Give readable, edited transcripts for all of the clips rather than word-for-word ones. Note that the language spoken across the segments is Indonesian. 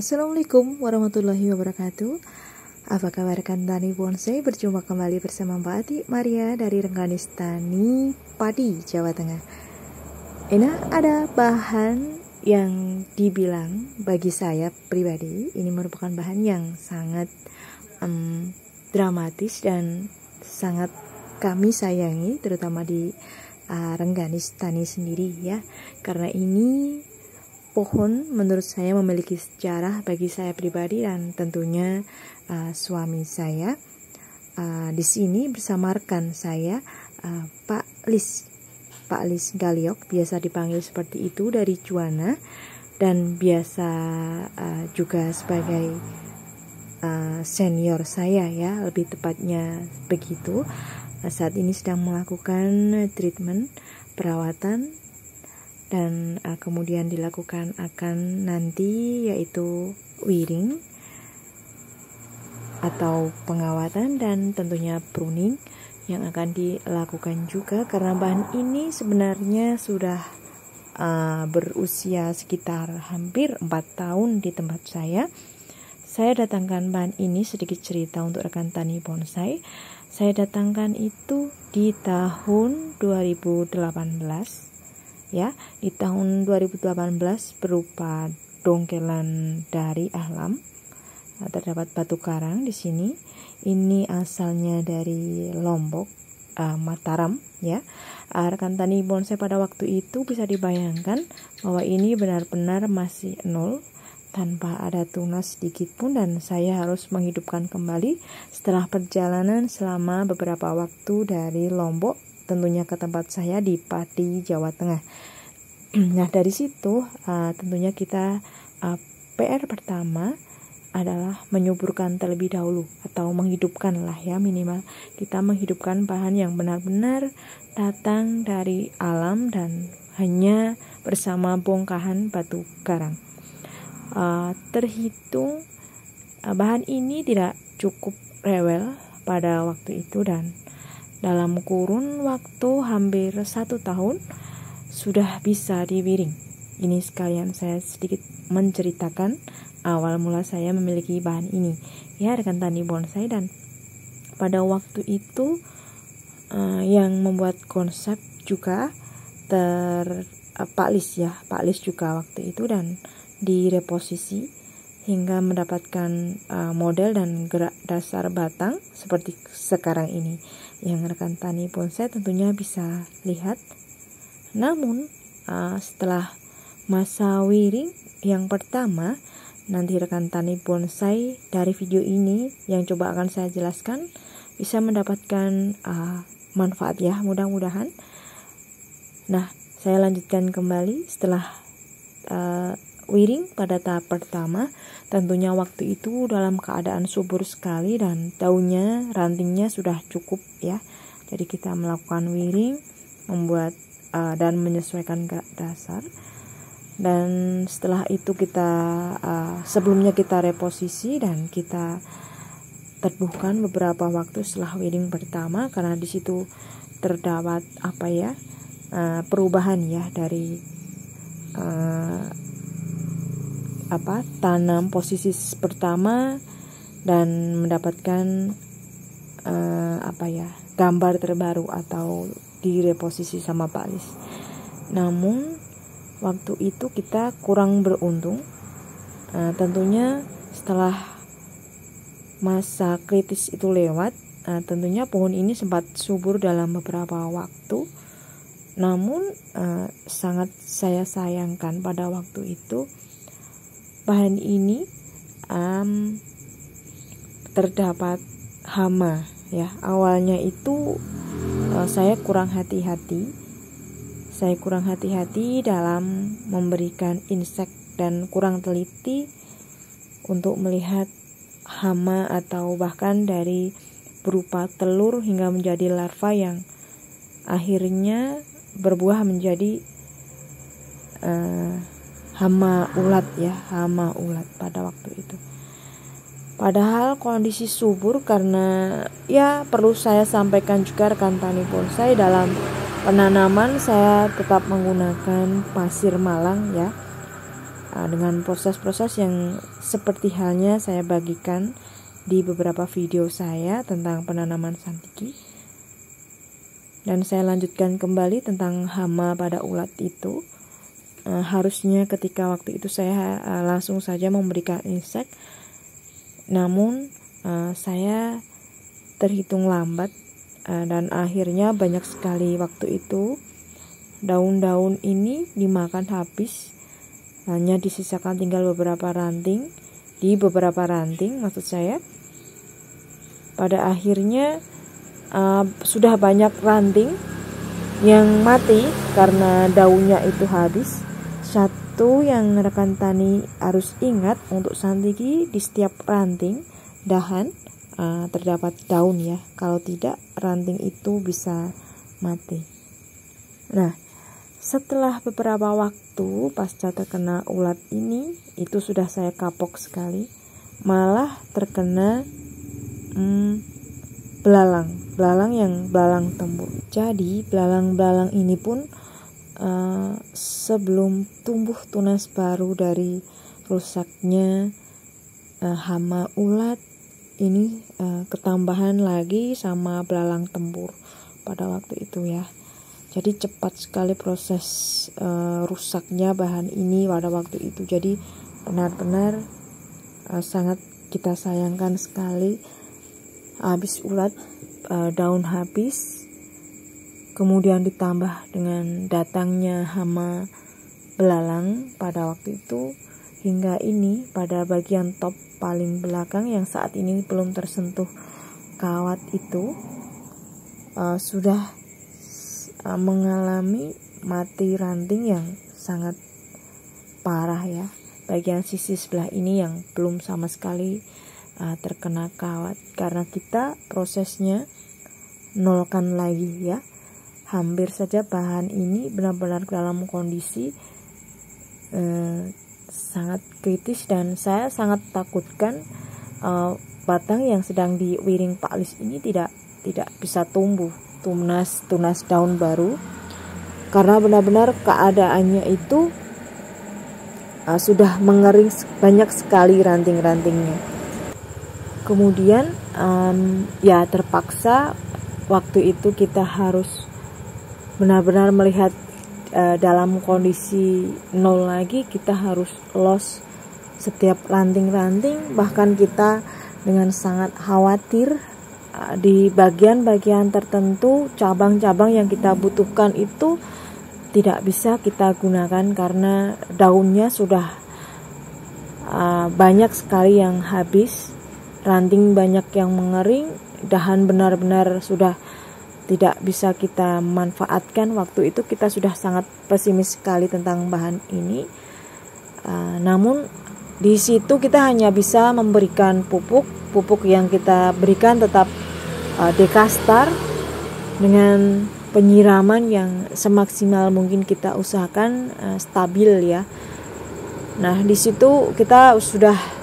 Assalamualaikum warahmatullahi wabarakatuh. Apa kabar rekan tani bonsai? Berjumpa kembali bersama Mbak Ati Maria dari Rengganis Tani Padi, Jawa Tengah. Ini ada bahan yang dibilang bagi saya pribadi ini merupakan bahan yang sangat dramatis dan sangat kami sayangi, terutama di Rengganis Tani sendiri ya. Karena ini pohon menurut saya memiliki sejarah bagi saya pribadi dan tentunya suami saya. Di sini bersama rekan saya Pak Lis Galiok, biasa dipanggil seperti itu, dari Juwana, dan biasa juga sebagai senior saya ya, lebih tepatnya begitu. Saat ini sedang melakukan treatment perawatan dan kemudian dilakukan akan nanti yaitu wiring atau pengawatan dan tentunya pruning yang akan dilakukan juga, karena bahan ini sebenarnya sudah berusia sekitar hampir 4 tahun di tempat saya. Saya datangkan bahan ini, sedikit cerita untuk rekan tani bonsai. Saya datangkan itu di tahun 2018. Ya, di tahun 2018 berupa dongkelan dari alam. Terdapat batu karang di sini. Ini asalnya dari Lombok, Mataram ya. Rekan tani bonsai pada waktu itu bisa dibayangkan bahwa ini benar-benar masih nol, tanpa ada tunas sedikit pun, dan saya harus menghidupkan kembali setelah perjalanan selama beberapa waktu dari Lombok tentunya ke tempat saya di Pati, Jawa Tengah. Nah, dari situ tentunya kita PR pertama adalah menyuburkan terlebih dahulu, atau menghidupkan lah ya, minimal kita menghidupkan bahan yang benar-benar datang dari alam dan hanya bersama bongkahan batu karang. Terhitung bahan ini tidak cukup rewel pada waktu itu, dan dalam kurun waktu hampir 1 tahun sudah bisa diwiring. Ini sekalian saya sedikit menceritakan awal mula saya memiliki bahan ini ya rekan tani bonsai. Dan pada waktu itu yang membuat konsep juga Pak Lis juga waktu itu, dan direposisi hingga mendapatkan model dan gerak dasar batang seperti sekarang ini yang rekan tani bonsai tentunya bisa lihat. Namun setelah masa wiring yang pertama, nanti rekan tani bonsai dari video ini yang coba akan saya jelaskan bisa mendapatkan manfaat ya, mudah-mudahan. Nah, saya lanjutkan kembali setelah wiring pada tahap pertama. Tentunya waktu itu dalam keadaan subur sekali dan daunnya, rantingnya sudah cukup ya. Jadi kita melakukan wiring, membuat dan menyesuaikan gerak dasar. Dan setelah itu kita sebelumnya kita reposisi dan kita teduhkan beberapa waktu setelah wiring pertama, karena di situ terdapat perubahan ya dari tanam posisi pertama dan mendapatkan gambar terbaru atau direposisi sama Pak Lis. Namun waktu itu kita kurang beruntung. Tentunya setelah masa kritis itu lewat, tentunya pohon ini sempat subur dalam beberapa waktu. Namun sangat saya sayangkan pada waktu itu bahan ini terdapat hama ya. Awalnya itu saya kurang hati-hati dalam memberikan insek dan kurang teliti untuk melihat hama atau bahkan dari berupa telur hingga menjadi larva yang akhirnya berbuah menjadi hama ulat pada waktu itu. Padahal kondisi subur, karena ya perlu saya sampaikan juga rekan tani bonsai, dalam penanaman saya tetap menggunakan pasir malang ya. dengan proses-proses yang seperti halnya saya bagikan di beberapa video saya tentang penanaman santiki. Dan saya lanjutkan kembali tentang hama pada ulat itu. Harusnya ketika waktu itu saya langsung saja memberikan insek, namun saya terhitung lambat dan akhirnya banyak sekali waktu itu daun-daun ini dimakan habis. Hanya disisakan tinggal beberapa ranting, maksud saya. Pada akhirnya sudah banyak ranting yang mati karena daunnya itu habis. Satu yang rekan tani harus ingat, untuk santiki di setiap ranting dahan terdapat daun ya. Kalau tidak, ranting itu bisa mati. Nah, setelah beberapa waktu pasca terkena ulat ini, itu sudah saya kapok sekali, malah terkena belalang tembur. Jadi belalang ini pun sebelum tumbuh tunas baru dari rusaknya hama ulat ini, ketambahan lagi sama belalang tembur pada waktu itu ya. Jadi cepat sekali proses rusaknya bahan ini pada waktu itu. Jadi benar-benar sangat kita sayangkan sekali. Habis ulat, daun habis, kemudian ditambah dengan datangnya hama belalang pada waktu itu, hingga ini pada bagian top paling belakang yang saat ini belum tersentuh kawat itu sudah mengalami mati ranting yang sangat parah ya. Bagian sisi sebelah ini yang belum sama sekali terkena kawat, karena kita prosesnya nolkan lagi ya. Hampir saja bahan ini benar-benar dalam kondisi sangat kritis, dan saya sangat takutkan batang yang sedang diwiring Pak Lis ini tidak bisa tumbuh tunas daun baru, karena benar-benar keadaannya itu sudah mengering banyak sekali ranting-rantingnya. Kemudian ya terpaksa waktu itu kita harus benar-benar melihat dalam kondisi nol lagi. Kita harus los setiap ranting-ranting, bahkan kita dengan sangat khawatir di bagian-bagian tertentu cabang-cabang yang kita butuhkan itu tidak bisa kita gunakan karena daunnya sudah banyak sekali yang habis. Ranting banyak yang mengering, dahan benar-benar sudah tidak bisa kita manfaatkan. Waktu itu kita sudah sangat pesimis sekali tentang bahan ini. Namun di situ kita hanya bisa memberikan pupuk yang kita berikan tetap Dekastar dengan penyiraman yang semaksimal mungkin kita usahakan stabil ya. Nah di situ kita sudah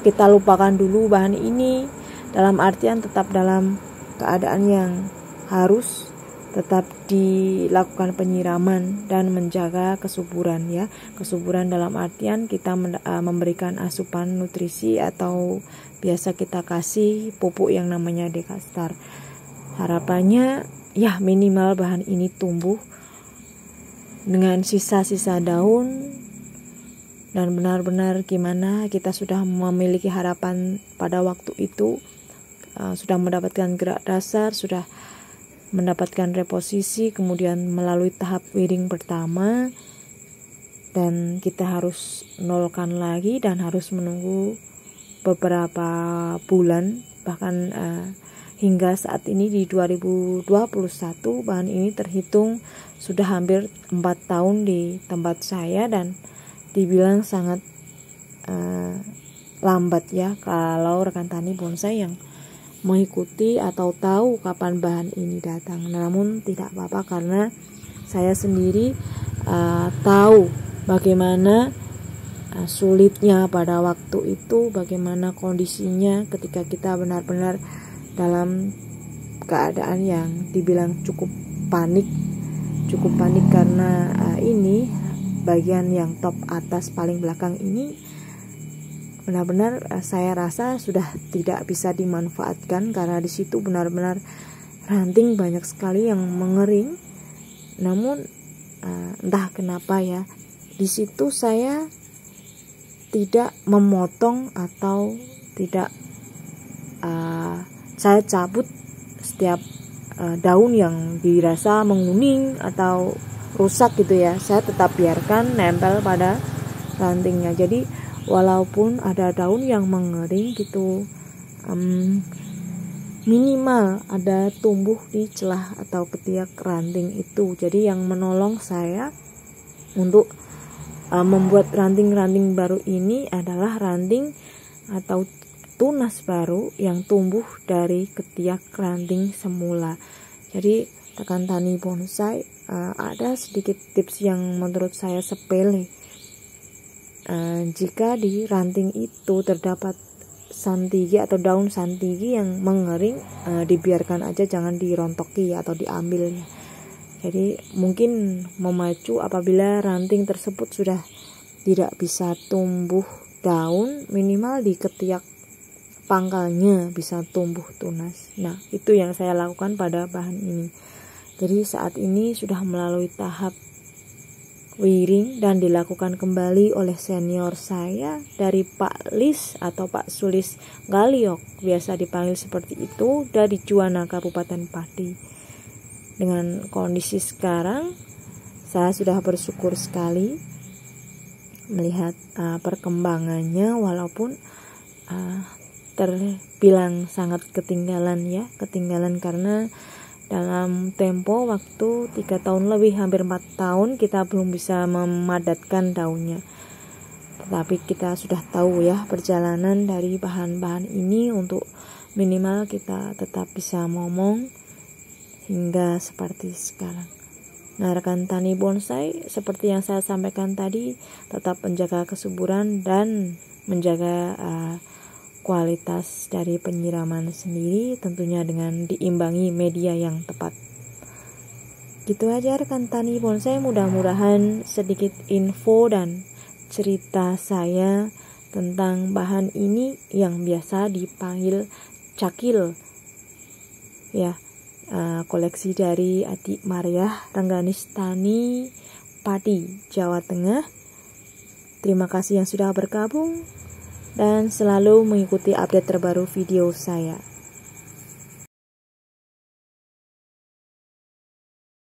kita lupakan dulu bahan ini, dalam artian tetap dalam keadaan yang harus tetap dilakukan penyiraman dan menjaga kesuburan ya. Kesuburan dalam artian kita memberikan asupan nutrisi atau biasa kita kasih pupuk yang namanya Dekastar. Harapannya ya minimal bahan ini tumbuh dengan sisa-sisa daun. Dan benar-benar gimana kita sudah memiliki harapan pada waktu itu, sudah mendapatkan gerak dasar, sudah mendapatkan reposisi, kemudian melalui tahap wiring pertama, dan kita harus nolkan lagi dan harus menunggu beberapa bulan, bahkan hingga saat ini di 2021 bahan ini terhitung sudah hampir 4 tahun di tempat saya, dan dibilang sangat lambat ya kalau rekan tani bonsai yang mengikuti atau tahu kapan bahan ini datang. Namun tidak apa-apa karena saya sendiri tahu bagaimana sulitnya pada waktu itu, bagaimana kondisinya ketika kita benar-benar dalam keadaan yang dibilang cukup panik karena ini bagian yang top atas paling belakang ini benar-benar saya rasa sudah tidak bisa dimanfaatkan, karena di situ benar-benar ranting banyak sekali yang mengering. Namun entah kenapa ya, di situ saya tidak memotong atau tidak saya cabut setiap daun yang dirasa menguning atau rusak gitu ya. Saya tetap biarkan nempel pada rantingnya. Jadi walaupun ada daun yang mengering gitu, minimal ada tumbuh di celah atau ketiak ranting itu. Jadi yang menolong saya untuk membuat ranting-ranting baru ini adalah ranting atau tunas baru yang tumbuh dari ketiak ranting semula. Jadi rekan tani bonsai, ada sedikit tips yang menurut saya sepele. Jika di ranting itu terdapat santigi atau daun santigi yang mengering, dibiarkan aja, jangan dirontoki atau diambilnya. Jadi mungkin memacu apabila ranting tersebut sudah tidak bisa tumbuh daun, minimal di ketiak pangkalnya bisa tumbuh tunas. Nah, itu yang saya lakukan pada bahan ini. Jadi saat ini sudah melalui tahap wiring dan dilakukan kembali oleh senior saya dari Pak Lis atau Pak Sulis Galiok, biasa dipanggil seperti itu, dari Juwana, Kabupaten Pati. Dengan kondisi sekarang, saya sudah bersyukur sekali melihat perkembangannya, walaupun terbilang sangat ketinggalan karena dalam tempo waktu 3 tahun lebih, hampir 4 tahun kita belum bisa memadatkan daunnya. Tetapi kita sudah tahu ya perjalanan dari bahan-bahan ini untuk minimal kita tetap bisa ngomong hingga seperti sekarang. Nah, rekan tani bonsai, seperti yang saya sampaikan tadi, tetap menjaga kesuburan dan menjaga kualitas dari penyiraman sendiri, tentunya dengan diimbangi media yang tepat. Gitu aja rekan tani bonsai, mudah-mudahan sedikit info dan cerita saya tentang bahan ini yang biasa dipanggil cakil ya, koleksi dari Adik Mariah Rengganistani, Pati, Jawa Tengah. Terima kasih yang sudah bergabung dan selalu mengikuti update terbaru video saya.